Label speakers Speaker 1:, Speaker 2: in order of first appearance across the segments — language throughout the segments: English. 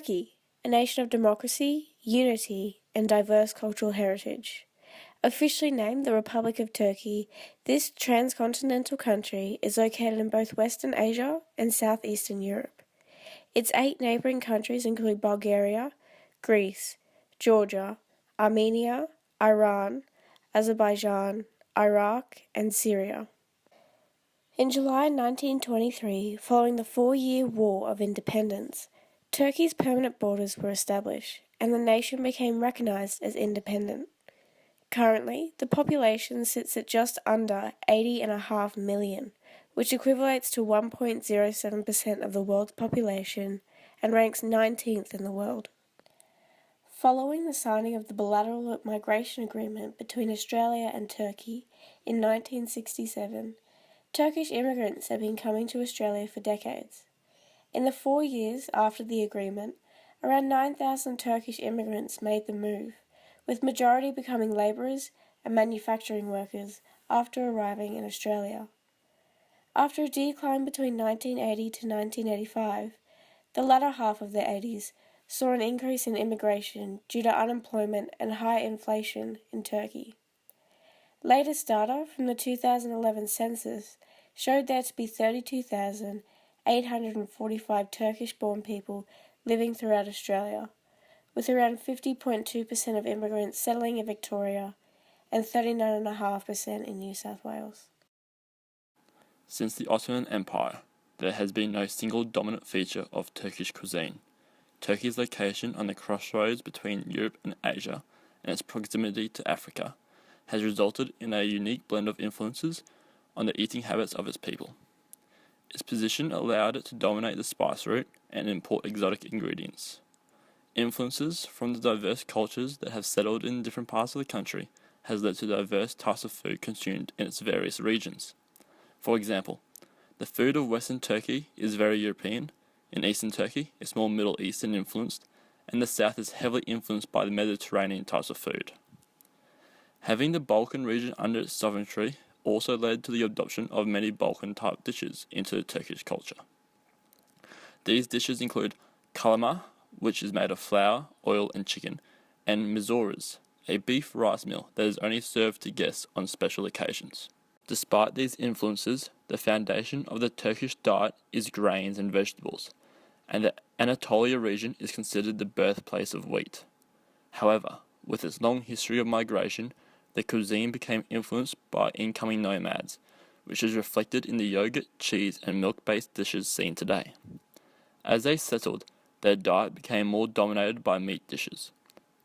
Speaker 1: Turkey, a nation of democracy, unity, and diverse cultural heritage. Officially named the Republic of Turkey, this transcontinental country is located in both Western Asia and Southeastern Europe. Its 8 neighbouring countries include Bulgaria, Greece, Georgia, Armenia, Iran, Azerbaijan, Iraq, and Syria. In July 1923, following the 4-year War of Independence, Turkey's permanent borders were established, and the nation became recognised as independent. Currently, the population sits at just under 80.5 million, which equates to 1.07% of the world's population and ranks 19th in the world. Following the signing of the bilateral migration agreement between Australia and Turkey in 1967, Turkish immigrants have been coming to Australia for decades. In the 4 years after the agreement, around 9,000 Turkish immigrants made the move, with majority becoming labourers and manufacturing workers after arriving in Australia. After a decline between 1980 to 1985, the latter half of the 80s saw an increase in immigration due to unemployment and high inflation in Turkey. Latest data from the 2011 census showed there to be 32,845 Turkish-born people living throughout Australia, with around 50.2% of immigrants settling in Victoria and 39.5% in New South Wales.
Speaker 2: Since the Ottoman Empire, there has been no single dominant feature of Turkish cuisine. Turkey's location on the crossroads between Europe and Asia and its proximity to Africa has resulted in a unique blend of influences on the eating habits of its people. Its position allowed it to dominate the spice route and import exotic ingredients. Influences from the diverse cultures that have settled in different parts of the country has led to diverse types of food consumed in its various regions. For example, the food of Western Turkey is very European, in Eastern Turkey it's more Middle Eastern influenced, and the South is heavily influenced by the Mediterranean types of food. Having the Balkan region under its sovereignty also led to the adoption of many Balkan-type dishes into the Turkish culture. These dishes include kalama, which is made of flour, oil and chicken, and mizoras, a beef rice meal that is only served to guests on special occasions. Despite these influences, the foundation of the Turkish diet is grains and vegetables, and the Anatolia region is considered the birthplace of wheat. However, with its long history of migration, the cuisine became influenced by incoming nomads, which is reflected in the yogurt, cheese, and milk-based dishes seen today. As they settled, their diet became more dominated by meat dishes.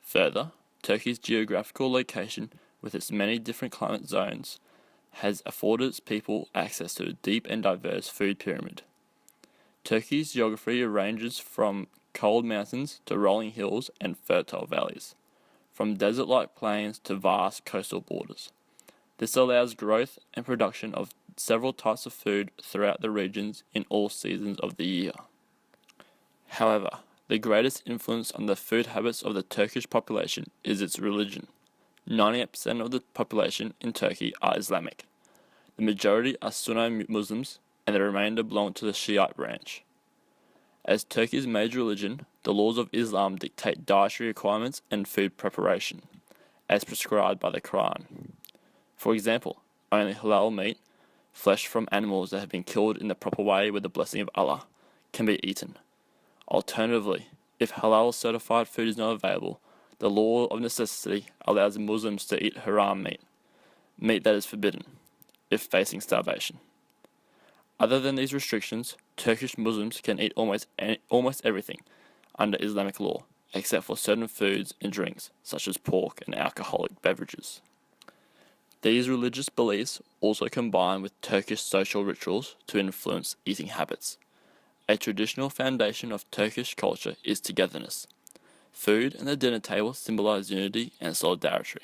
Speaker 2: Further, Turkey's geographical location, with its many different climate zones, has afforded its people access to a deep and diverse food pyramid. Turkey's geography ranges from cold mountains to rolling hills and fertile valleys, from desert-like plains to vast coastal borders. This allows growth and production of several types of food throughout the regions in all seasons of the year. However, the greatest influence on the food habits of the Turkish population is its religion. 98% of the population in Turkey are Islamic. The majority are Sunni Muslims, and the remainder belong to the Shiite branch. As Turkey's major religion, the laws of Islam dictate dietary requirements and food preparation, as prescribed by the Quran. For example, only halal meat, flesh from animals that have been killed in the proper way with the blessing of Allah, can be eaten. Alternatively, if halal certified food is not available, the law of necessity allows Muslims to eat haram meat that is forbidden, if facing starvation. Other than these restrictions, Turkish Muslims can eat almost everything under Islamic law, except for certain foods and drinks, such as pork and alcoholic beverages. These religious beliefs also combine with Turkish social rituals to influence eating habits. A traditional foundation of Turkish culture is togetherness. Food and the dinner table symbolize unity and solidarity.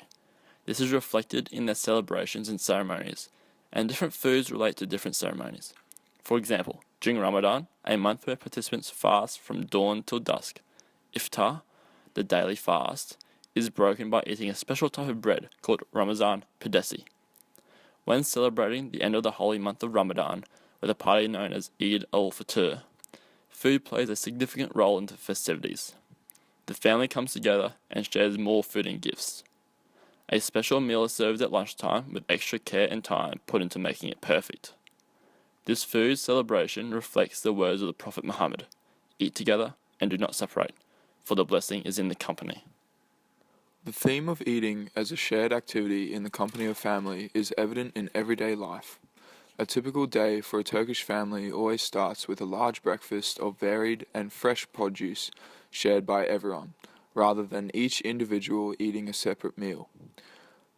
Speaker 2: This is reflected in their celebrations and ceremonies, and different foods relate to different ceremonies. For example, during Ramadan, a month where participants fast from dawn till dusk, iftar, the daily fast, is broken by eating a special type of bread called Ramazan Pidesi. When celebrating the end of the holy month of Ramadan with a party known as Eid al-Fitr, Food plays a significant role in the festivities. The family comes together and shares more food and gifts. A special meal is served at lunchtime with extra care and time put into making it perfect. This food celebration reflects the words of the Prophet Muhammad: "Eat together and do not separate, for the blessing is in the company."
Speaker 3: The theme of eating as a shared activity in the company of family is evident in everyday life. A typical day for a Turkish family always starts with a large breakfast of varied and fresh produce shared by everyone, rather than each individual eating a separate meal.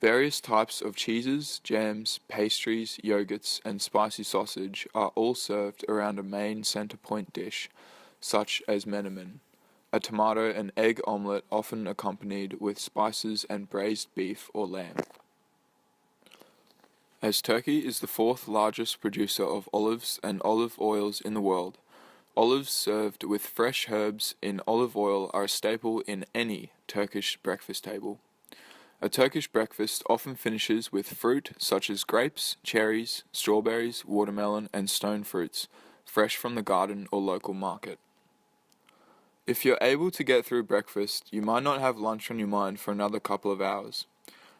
Speaker 3: Various types of cheeses, jams, pastries, yogurts, and spicy sausage are all served around a main center point dish, such as menemen, a tomato and egg omelette often accompanied with spices and braised beef or lamb. As Turkey is the fourth largest producer of olives and olive oils in the world, olives served with fresh herbs in olive oil are a staple in any Turkish breakfast table. A Turkish breakfast often finishes with fruit such as grapes, cherries, strawberries, watermelon, and stone fruits, fresh from the garden or local market. If you're able to get through breakfast, you might not have lunch on your mind for another couple of hours.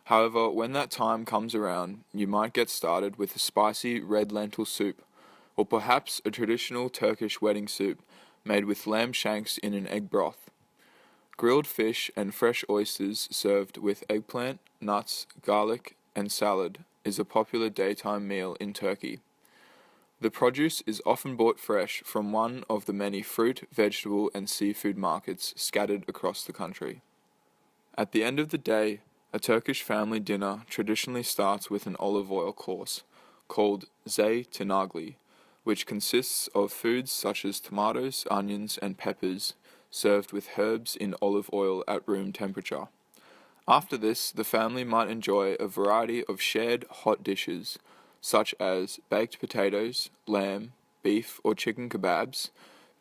Speaker 3: However, when that time comes around, you might get started with a spicy red lentil soup, or perhaps a traditional Turkish wedding soup made with lamb shanks in an egg broth. Grilled fish and fresh oysters served with eggplant, nuts, garlic, and salad is a popular daytime meal in Turkey. The produce is often bought fresh from one of the many fruit, vegetable, and seafood markets scattered across the country. At the end of the day, a Turkish family dinner traditionally starts with an olive oil course, called zeytinagli, which consists of foods such as tomatoes, onions, and peppers, served with herbs in olive oil at room temperature. After this, the family might enjoy a variety of shared hot dishes, such as baked potatoes, lamb, beef or chicken kebabs,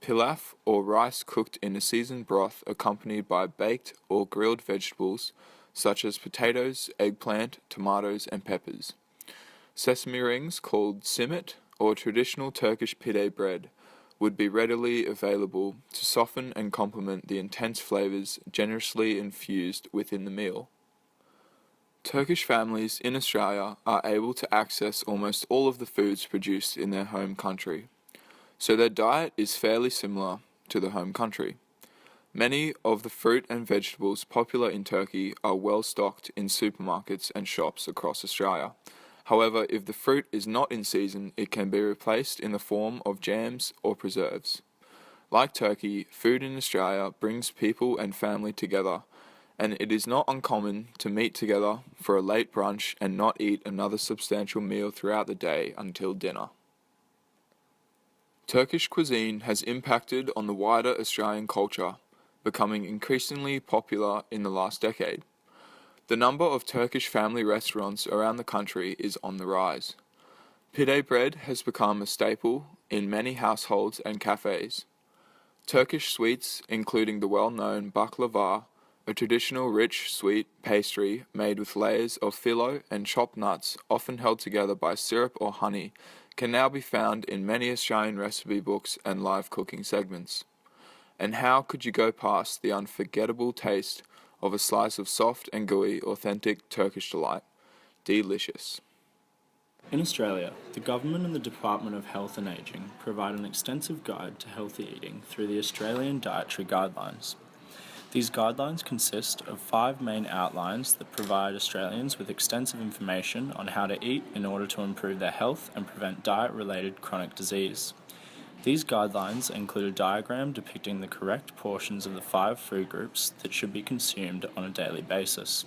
Speaker 3: pilaf or rice cooked in a seasoned broth accompanied by baked or grilled vegetables, such as potatoes, eggplant, tomatoes, and peppers. Sesame rings called simit, or traditional Turkish pide bread, would be readily available to soften and complement the intense flavors generously infused within the meal. Turkish families in Australia are able to access almost all of the foods produced in their home country, so their diet is fairly similar to the home country. Many of the fruit and vegetables popular in Turkey are well stocked in supermarkets and shops across Australia. However, if the fruit is not in season, it can be replaced in the form of jams or preserves. Like Turkey, food in Australia brings people and family together, and it is not uncommon to meet together for a late brunch and not eat another substantial meal throughout the day until dinner. Turkish cuisine has impacted on the wider Australian culture, becoming increasingly popular in the last decade. The number of Turkish family restaurants around the country is on the rise. Pide bread has become a staple in many households and cafes. Turkish sweets, including the well-known baklava, a traditional rich sweet pastry made with layers of phyllo and chopped nuts, often held together by syrup or honey, can now be found in many Australian recipe books and live cooking segments. And how could you go past the unforgettable taste of a slice of soft and gooey, authentic Turkish delight? Delicious.
Speaker 4: In Australia, the Government and the Department of Health and Ageing provide an extensive guide to healthy eating through the Australian Dietary Guidelines. These guidelines consist of 5 main outlines that provide Australians with extensive information on how to eat in order to improve their health and prevent diet-related chronic disease. These guidelines include a diagram depicting the correct portions of the 5 food groups that should be consumed on a daily basis.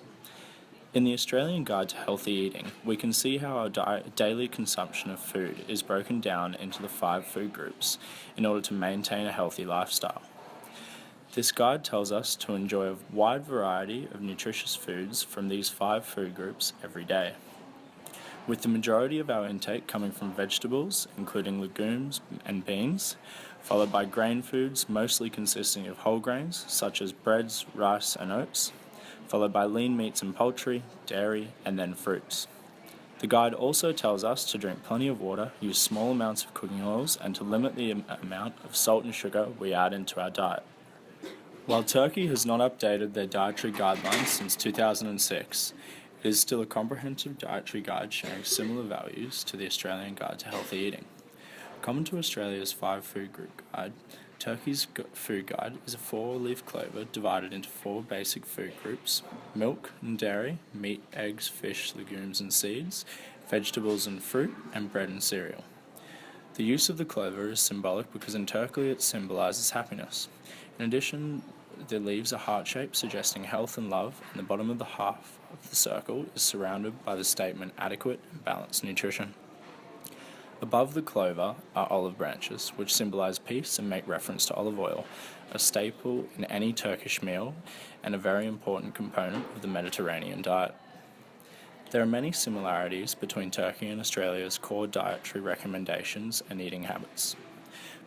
Speaker 4: In the Australian Guide to Healthy Eating, we can see how our daily consumption of food is broken down into the 5 food groups in order to maintain a healthy lifestyle. This guide tells us to enjoy a wide variety of nutritious foods from these 5 food groups every day, with the majority of our intake coming from vegetables, including legumes and beans, followed by grain foods mostly consisting of whole grains such as breads, rice and oats, followed by lean meats and poultry, dairy, and then fruits. The guide also tells us to drink plenty of water, use small amounts of cooking oils, and to limit the amount of salt and sugar we add into our diet. While Turkey has not updated their dietary guidelines since 2006, it is still a comprehensive dietary guide sharing similar values to the Australian Guide to Healthy Eating. Common to Australia's 5 food group guide, Turkey's food guide is a 4-leaf clover divided into 4 basic food groups: milk and dairy, meat, eggs, fish, legumes and seeds, vegetables and fruit, and bread and cereal. The use of the clover is symbolic because in Turkey it symbolises happiness. In addition, the leaves are heart-shaped, suggesting health and love, and the bottom of the half of the circle is surrounded by the statement adequate and balanced nutrition. Above the clover are olive branches, which symbolise peace and make reference to olive oil, a staple in any Turkish meal and a very important component of the Mediterranean diet. There are many similarities between Turkey and Australia's core dietary recommendations and eating habits.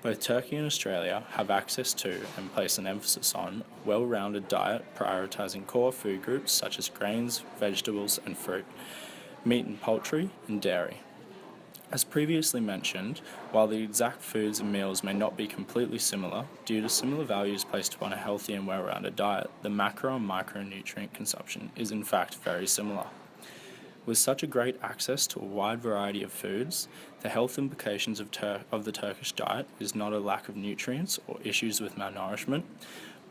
Speaker 4: Both Turkey and Australia have access to and place an emphasis on a well-rounded diet prioritising core food groups such as grains, vegetables and fruit, meat and poultry, and dairy. As previously mentioned, while the exact foods and meals may not be completely similar, due to similar values placed upon a healthy and well-rounded diet, the macro and micronutrient consumption is in fact very similar. With such a great access to a wide variety of foods, the health implications of the Turkish diet is not a lack of nutrients or issues with malnourishment,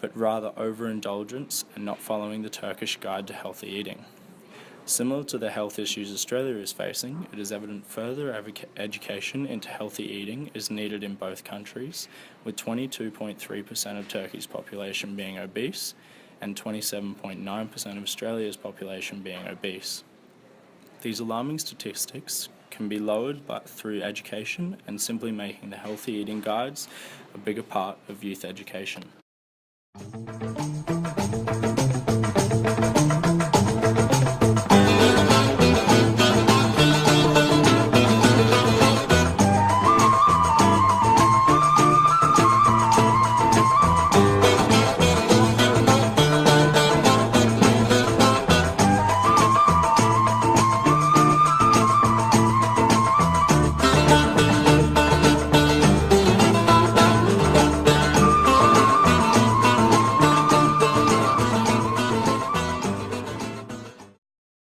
Speaker 4: but rather overindulgence and not following the Turkish Guide to Healthy Eating. Similar to the health issues Australia is facing, it is evident further education into healthy eating is needed in both countries, with 22.3% of Turkey's population being obese and 27.9% of Australia's population being obese. These alarming statistics can be lowered through education and simply making the healthy eating guides a bigger part of youth education.